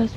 10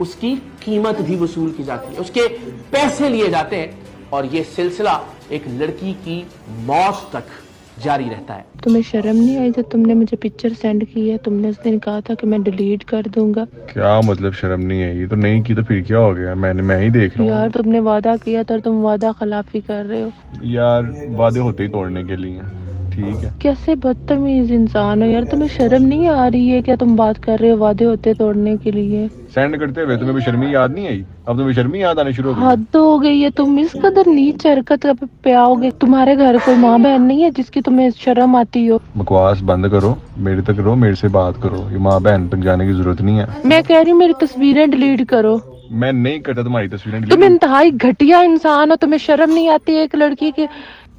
اس کی قیمت بھی وصول کی جاتی ہے, اس کے پیسے لیے جاتے ہیں, اور یہ سلسلہ ایک لڑکی کی موت تک جاری رہتا ہے. تمہیں شرم نہیں آئی جب تم نے مجھے پکچر سینڈ کی ہے؟ تم نے اس دن کہا تھا کہ میں ڈیلیٹ کر دوں گا. کیا مطلب شرم نہیں ہے؟ یہ تو نہیں کی تو پھر کیا ہو گیا؟ میں ہی دیکھ رہا ہوں. یار تم نے وعدہ کیا تھا, تم وعدہ خلافی کر رہے ہو. یار وعدے ہوتے ہی توڑنے کے لیے, ٹھیک ہے. کیسے بدتمیز انسان ہو یار, تمہیں شرم نہیں آ رہی ہے کیا تم بات کر رہے ہو وعدے ہوتے توڑنے کے لیے؟ سینڈ کرتے ہوئے تمہیں بھی شرمی یاد نہیں آئی؟ اب تمہیں شرمی یاد آنے شروع ہو گئی. حد ہو گئی ہے, تم اس قدر نیچ حرکت پہ آؤ گے. تمہارے گھر کوئی ماں بہن نہیں ہے جس کی تمہیں شرم آتی ہو؟ بکواس بند کرو, میرے تک کرو, میرے سے بات کرو. یہ ماں بہن تک جانے کی ضرورت نہیں ہے. میں کہہ رہی ہوں میری تصویریں ڈیلیٹ کرو. میں نہیں کرتا تمہاری تصویریں تم انتہائی گھٹیا انسان ہو, تمہیں شرم نہیں آتی ہے ایک لڑکی کی؟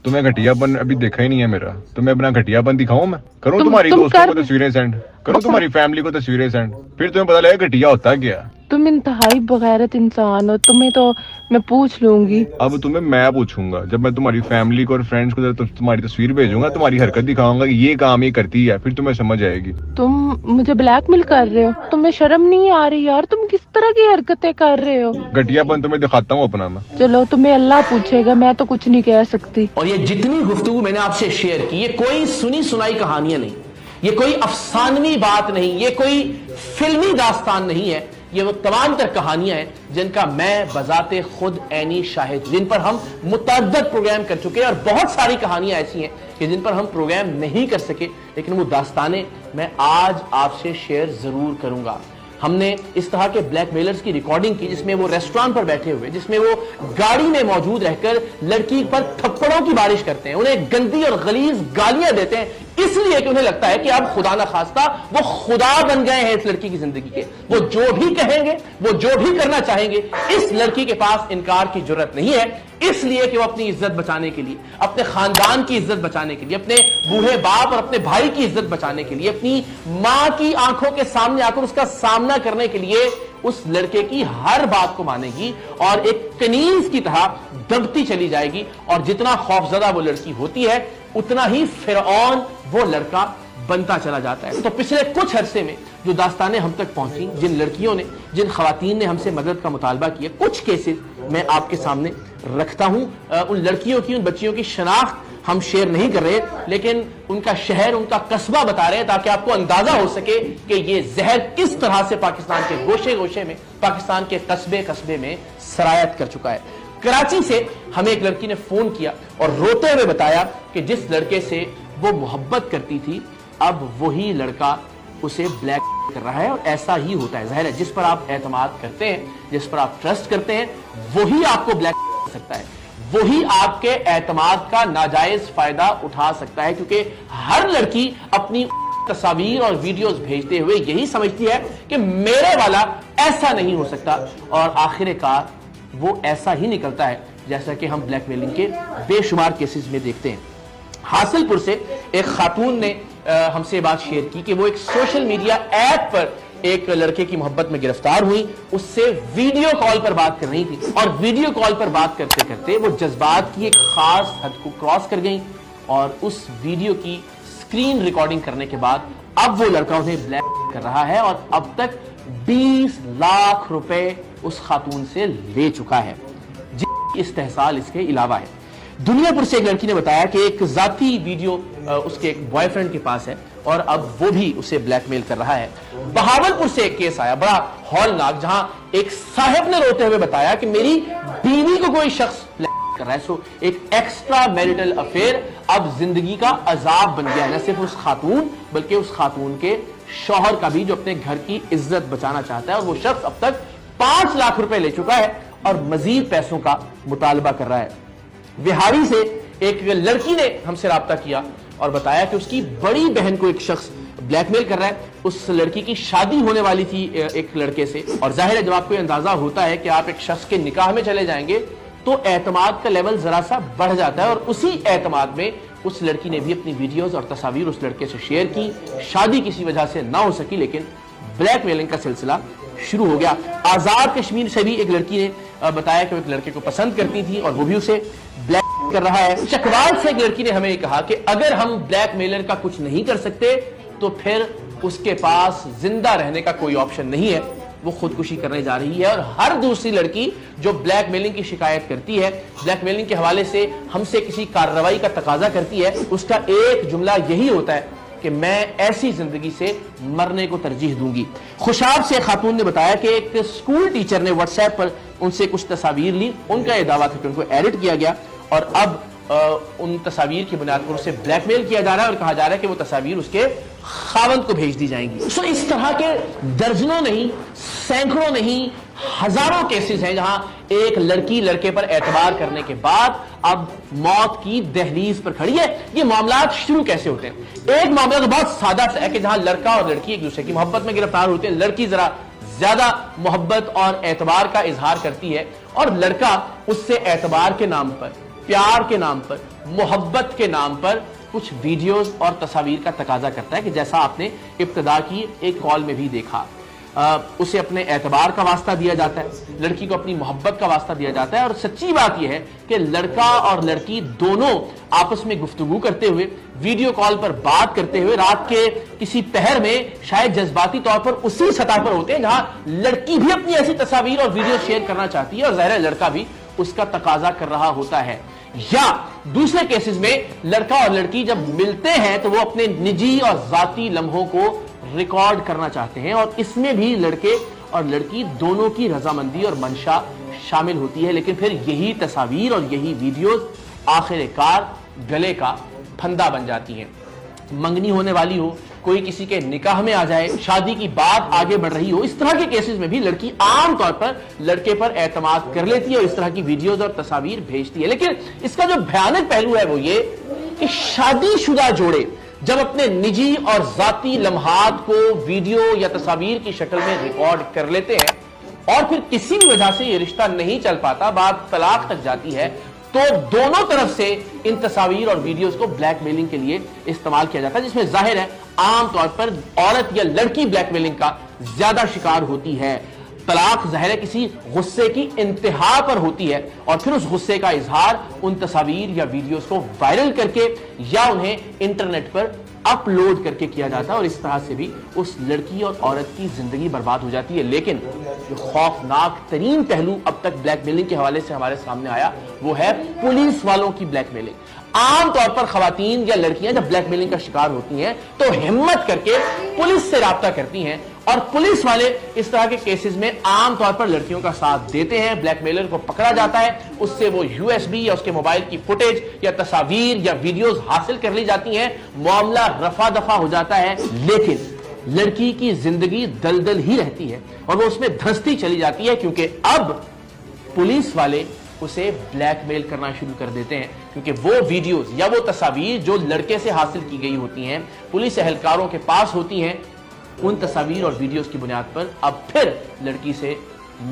تمہیں گھٹیا پن ابھی دیکھا ہی نہیں ہے میرا. تمہیں اپنا گھٹیا پن دکھاؤں میں؟ کروں تمہاری دوستوں کو تصویریں سینڈ, کروں تمہاری فیملی کو تصویریں سینڈ, پھر تمہیں پتا لگے گھٹیا ہوتا کیا. تم انتہائی بغیرت انسان ہو, تمہیں تو میں پوچھ لوں گی. اب تمہیں میں پوچھوں گا جب میں تمہاری فیملی کو اور فرینڈس کو تمہاری تصویر بھیجوں گا, تمہاری حرکت دکھاؤں گا کہ یہ کام یہ کرتی ہے, پھر تمہیں سمجھ آئے گی. تم مجھے بلیک میل کر رہے ہو, تمہیں شرم نہیں آ رہی یار؟ تم کس طرح کی حرکتیں کر رہے ہو؟ گھٹیا پن تمہیں دکھاتا ہوں اپنا میں. چلو تمہیں اللہ پوچھے گا, میں تو کچھ نہیں کہہ سکتی. اور یہ جتنی گفتگو میں نے آپ سے شیئر کی, یہ کوئی سنی سنائی کہانیاں نہیں, یہ کوئی افسانوی بات نہیں, یہ کوئی فلمی داستان نہیں ہے. یہ وہ تمام تر کہانیاں ہیں جن کا میں بذات خود عینی شاہد, جن پر ہم متعدد پروگرام کر چکے ہیں, اور بہت ساری کہانیاں ایسی ہیں کہ جن پر ہم پروگرام نہیں کر سکے, لیکن وہ داستانیں میں آج آپ سے شیئر ضرور کروں گا. ہم نے اس طرح کے بلیک میلرز کی ریکارڈنگ کی جس میں وہ ریسٹورانٹ پر بیٹھے ہوئے, جس میں وہ گاڑی میں موجود رہ کر لڑکی پر تھپڑوں کی بارش کرتے ہیں, انہیں گندی اور غلیظ گالیاں دیتے ہیں, اس لیے کہ انہیں لگتا ہے کہ اب خدا نہ خواستہ وہ خدا بن گئے ہیں اس لڑکی کی زندگی کے. وہ جو بھی کہیں گے, وہ جو بھی کرنا چاہیں گے, اس لڑکی کے پاس انکار کی جرت نہیں ہے, اس لیے کہ وہ اپنی عزت بچانے کے لیے, اپنے خاندان کی عزت بچانے کے لیے, اپنے بوڑھے باپ اور اپنے بھائی کی عزت بچانے کے لیے, اپنی ماں کی آنکھوں کے سامنے آ کر اس کا سامنا کرنے کے لیے اس لڑکے کی ہر بات کو مانے گی اور ایک کنیز کی طرح دبتی چلی جائے گی. اور جتنا خوفزدہ وہ لڑکی ہوتی ہے اتنا ہی فرعون وہ لڑکا بنتا چلا جاتا ہے. تو پچھلے کچھ عرصے میں جو داستانیں ہم تک پہنچی, جن لڑکیوں نے, جن خواتین نے ہم سے مدد کا مطالبہ کیا, کچھ کیسز میں آپ کے سامنے رکھتا ہوں. ان لڑکیوں کی, ان بچیوں کی شناخت ہم شیئر نہیں کر رہے, لیکن ان کا شہر, ان کا قصبہ بتا رہے ہیں تاکہ آپ کو اندازہ ہو سکے کہ یہ زہر کس طرح سے پاکستان کے گوشے گوشے میں, پاکستان کے قصبے قصبے میں سرایت کر چکا ہے. کراچی سے ہمیں ایک لڑکی نے فون کیا اور روتے ہوئے بتایا کہ جس لڑکے سے وہ محبت کرتی تھی, اب وہی لڑکا اسے بلیک کر رہا ہے. اور ایسا ہی ہوتا ہے, ظاہر ہے جس پر آپ اعتماد کرتے ہیں, جس پر آپ ٹرسٹ کرتے ہیں, وہی آپ کو بلیک کر سکتا ہے, وہی آپ کے اعتماد کا ناجائز فائدہ اٹھا سکتا ہے. کیونکہ ہر لڑکی اپنی تصاویر اور ویڈیوز بھیجتے ہوئے یہی سمجھتی ہے کہ میرے والا ایسا نہیں ہو سکتا, اور آخر کار وہ ایسا ہی نکلتا ہے جیسا کہ ہم بلیک میلنگ کے بے شمار کیسز میں دیکھتے ہیں. حاصل پور سے ایک خاتون نے ہم سے بات شیئر کی کہ وہ ایک سوشل میڈیا ایپ پر ایک لڑکے کی محبت میں گرفتار ہوئی, اس سے ویڈیو کال پر بات کر رہی تھی, اور ویڈیو کال پر بات کرتے کرتے وہ جذبات کی ایک خاص حد کو کراس کر گئیں, اور اس ویڈیو کی سکرین ریکارڈنگ کرنے کے بعد اب وہ لڑکا انہیں بلیک کر رہا ہے, اور اب تک 20 لاکھ روپے اس خاتون سے لے چکا ہے. استحصال اس کے علاوہ ہے. دنیا پور سے ایک لڑکی نے بتایا کہ ایک ذاتی ویڈیو اس کے ایک بوائے فرینڈ کے پاس ہے, اور اب وہ بھی اسے بلیک میل کر رہا ہے. بہاول پور سے ایک کیس آیا بڑا ہولناک, جہاں ایک صاحب نے روتے ہوئے بتایا کہ میری بیوی کو کوئی شخص بلیک کر رہا ہے. سو ایک ایکسٹرا میریٹل افیئر اب زندگی کا عذاب بن گیا ہے, نہ صرف اس خاتون بلکہ اس خاتون کے شوہر کا بھی, جو اپنے گھر کی عزت بچانا چاہتا ہے. اور وہ شخص اب تک 5 لاکھ روپے لے چکا ہے اور مزید پیسوں کا مطالبہ کر رہا ہے. بہاری سے ایک لڑکی نے ہم سے رابطہ کیا اور بتایا کہ اس کی بڑی بہن کو ایک شخص بلیک میل کر رہا ہے. اس لڑکی کی شادی ہونے والی تھی ایک لڑکے سے, اور ظاہر ہے جب آپ کو اندازہ ہوتا ہے کہ آپ ایک شخص کے نکاح میں چلے جائیں گے تو اعتماد کا لیول ذرا سا بڑھ جاتا ہے, اور اسی اعتماد میں اس لڑکی نے بھی اپنی ویڈیوز اور تصاویر اس لڑکے سے شیئر کی. شادی کسی وجہ سے نہ ہو سکی, لیکن بلیک میلنگ کا سلسلہ شروع ہو گیا. آزاد کشمیر سے بھی ایک لڑکی نے بتایا کہ وہ ایک لڑکے کو پسند کرتی تھی اور وہ بھی اسے بلیک کر رہا ہے. چکوال سے ایک لڑکی نے ہمیں کہا کہ اگر ہم بلیک میلر کا کچھ نہیں کر سکتے تو پھر اس کے پاس زندہ رہنے کا کوئی آپشن نہیں ہے. وہ خودکشی کرنے جا رہی ہے. اور ہر دوسری لڑکی جو بلیک میلنگ کی شکایت کرتی ہے, بلیک میلنگ کے حوالے سے ہم سے کسی کارروائی کا تقاضا کرتی ہے, اس کا ایک جملہ یہی ہوتا ہے کہ میں ایسی زندگی سے مرنے کو ترجیح دوں گی. خوشاب سے خاتون نے بتایا کہ ایک اسکول ٹیچر نے واٹس ایپ پر ان سے کچھ تصاویر لی. ان کا یہ دعویٰ تھا کہ ان کو ایڈٹ کیا گیا اور اب ان تصاویر کی بنیاد پر اسے بلیک میل کیا جا رہا ہے اور کہا جا رہا ہے کہ وہ تصاویر اس کے خاوند کو بھیج دی جائیں گی. اس طرح کے درجنوں نہیں, سینکڑوں نہیں, ہزاروں کیسز ہیں جہاں ایک لڑکی لڑکے پر اعتبار کرنے کے بعد اب موت کی دہلیز پر کھڑی ہے. یہ معاملات شروع کیسے ہوتے ہیں؟ ایک معاملہ تو بہت سادہ ہے کہ جہاں لڑکا اور لڑکی ایک دوسرے کی محبت میں گرفتار ہوتے ہیں. لڑکی ذرا زیادہ محبت اور اعتبار کا اظہار کرتی ہے اور لڑکا اس سے اعتبار کے نام پر, پیار کے نام پر, محبت کے نام پر کچھ ویڈیوز اور تصاویر کا تقاضا کرتا ہے کہ جیسا آپ نے ابتدا کی ایک کال میں بھی دیکھا. اسے اپنے اعتبار کا واسطہ دیا جاتا ہے, لڑکی کو اپنی محبت کا واسطہ دیا جاتا ہے. اور سچی بات یہ ہے کہ لڑکا اور لڑکی دونوں آپس میں گفتگو کرتے ہوئے, ویڈیو کال پر بات کرتے ہوئے رات کے کسی پہر میں شاید جذباتی طور پر اسی سطح پر ہوتے ہیں جہاں لڑکی بھی اپنی ایسی تصاویر اور ویڈیو شیئر کرنا چاہتی ہے اور ظاہر ہے لڑکا بھی اس کا تقاضا کر رہا ہوتا ہے. یا دوسرے کیسز میں لڑکا اور لڑکی جب ملتے ہیں تو وہ اپنے نجی اور ذاتی لمحوں کو ریکارڈ کرنا چاہتے ہیں اور اس میں بھی لڑکے اور لڑکی دونوں کی رضامندی اور منشا شامل ہوتی ہے. لیکن پھر یہی تصاویر اور یہی ویڈیوز آخر کار گلے کا پھندا بن جاتی ہیں. منگنی ہونے والی ہو, کوئی کسی کے نکاح میں آ جائے, شادی کی بات آگے بڑھ رہی ہو, اس طرح کے کیسز میں بھی لڑکی عام طور پر لڑکے پر اعتماد کر لیتی ہے اور اس طرح کی ویڈیوز اور تصاویر بھیجتی ہے. لیکن اس کا جو بھیانک پہلو ہے وہ یہ کہ شادی شدہ جوڑے جب اپنے نجی اور ذاتی لمحات کو ویڈیو یا تصاویر کی شکل میں ریکارڈ کر لیتے ہیں اور پھر کسی بھی وجہ سے یہ رشتہ نہیں چل پاتا, بات طلاق تک جاتی ہے, تو دونوں طرف سے ان تصاویر اور ویڈیوز کو بلیک میلنگ کے لیے استعمال کیا جاتا ہے, جس میں ظاہر ہے عام طور پر عورت یا لڑکی بلیک میلنگ کا زیادہ شکار ہوتی ہے. طلاق ظاہر ہے کسی غصے کی انتہا پر ہوتی ہے اور پھر اس غصے کا اظہار ان تصاویر یا ویڈیوز کو وائرل کر کے یا انہیں انٹرنیٹ پر اپلوڈ کر کے کیا جاتا ہے اور اس طرح سے بھی اس لڑکی اور عورت کی زندگی برباد ہو جاتی ہے. لیکن جو خوفناک ترین پہلو اب تک بلیک میلنگ کے حوالے سے ہمارے سامنے آیا وہ ہے پولیس والوں کی بلیک میلنگ. عام طور پر خواتین یا لڑکیاں جب بلیک میلنگ کا شکار ہوتی ہیں تو ہمت کر کے پولیس سے رابطہ کرتی ہیں اور پولیس والے اس طرح کے کیسز میں عام طور پر لڑکیوں کا ساتھ دیتے ہیں. بلیک میلر کو پکڑا جاتا ہے, اس سے وہ USB یا اس کے موبائل کی فوٹیج یا تصاویر یا ویڈیوز حاصل کر لی جاتی ہیں, معاملہ رفع دفع ہو جاتا ہے. لیکن لڑکی کی زندگی دلدل ہی رہتی ہے اور وہ اس میں دھنستی چلی جاتی ہے کیونکہ اب پولیس والے اسے بلیک میل کرنا شروع کر دیتے ہیں کیونکہ وہ ویڈیوز یا وہ تصاویر جو لڑکے سے حاصل کی گئی ہوتی ہیں پولیس اہلکاروں کے پاس ہوتی ہیں, ان تصاویر اور ویڈیوز کی بنیاد پر اب پھر لڑکی سے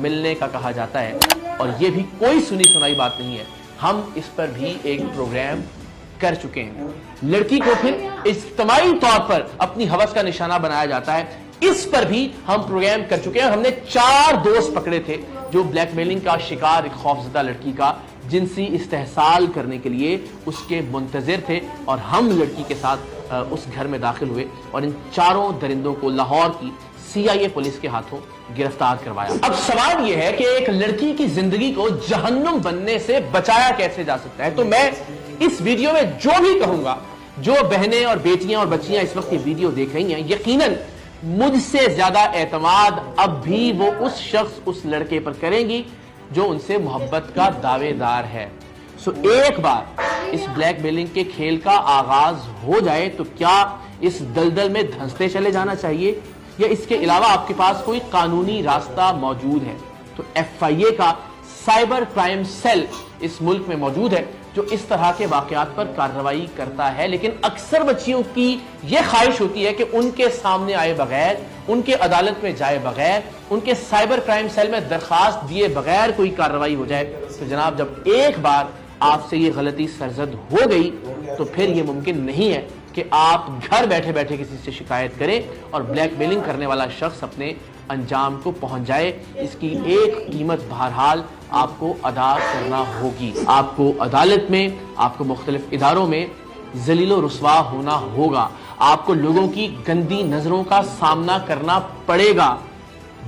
ملنے کا کہا جاتا ہے. اور یہ بھی کوئی سنی سنائی بات نہیں ہے, ہم اس پر بھی ایک پروگرام کر چکے ہیں. لڑکی کو پھر اجتماعی طور پر اپنی ہوس کا نشانہ بنایا جاتا ہے, اس پر بھی ہم پروگرام کر چکے ہیں. ہم نے 4 دوست پکڑے تھے جو بلیک میلنگ کا شکار ایک خوفزدہ لڑکی کا جنسی استحصال کرنے کے لیے اس کے منتظر تھے اور ہم لڑکی کے ساتھ اس گھر میں داخل ہوئے اور ان 4 درندوں کو لاہور کی CIA پولیس کے ہاتھوں گرفتار کروایا. اب سوال یہ ہے کہ ایک لڑکی کی زندگی کو جہنم بننے سے بچایا کیسے جا سکتا ہے. تو میں اس ویڈیو میں جو بھی کہوں گا, جو بہنیں اور بیٹیاں اور بچیاں اس وقت یہ ویڈیو دیکھ رہی ہیں, یقیناً مجھ سے زیادہ اعتماد اب بھی وہ اس شخص اس لڑکے پر کریں گی جو ان سے محبت کا دعوے دار ہے. ایک بار اس بلیک میلنگ کے کھیل کا آغاز ہو جائے تو کیا اس دلدل میں دھنستے چلے جانا چاہیے یا اس کے علاوہ آپ کے پاس کوئی قانونی راستہ موجود ہے؟ تو FIA کا سائبر کرائم سیل اس ملک میں موجود ہے جو اس طرح کے واقعات پر کارروائی کرتا ہے. لیکن اکثر بچیوں کی یہ خواہش ہوتی ہے کہ ان کے سامنے آئے بغیر, ان کے عدالت میں جائے بغیر, ان کے سائبر کرائم سیل میں درخواست دیے بغیر کوئی کارروائی ہو جائے. تو جناب جب ایک بار آپ سے یہ غلطی سرزد ہو گئی تو پھر یہ ممکن نہیں ہے کہ آپ گھر بیٹھے بیٹھے کسی سے شکایت کریں اور بلیک میلنگ کرنے والا شخص اپنے انجام کو پہنچ جائے. اس کی ایک قیمت بہرحال آپ کو ادا کرنا ہوگی. آپ کو عدالت میں, آپ کو مختلف اداروں میں ذلیل و رسوا ہونا ہوگا, آپ کو لوگوں کی گندی نظروں کا سامنا کرنا پڑے گا.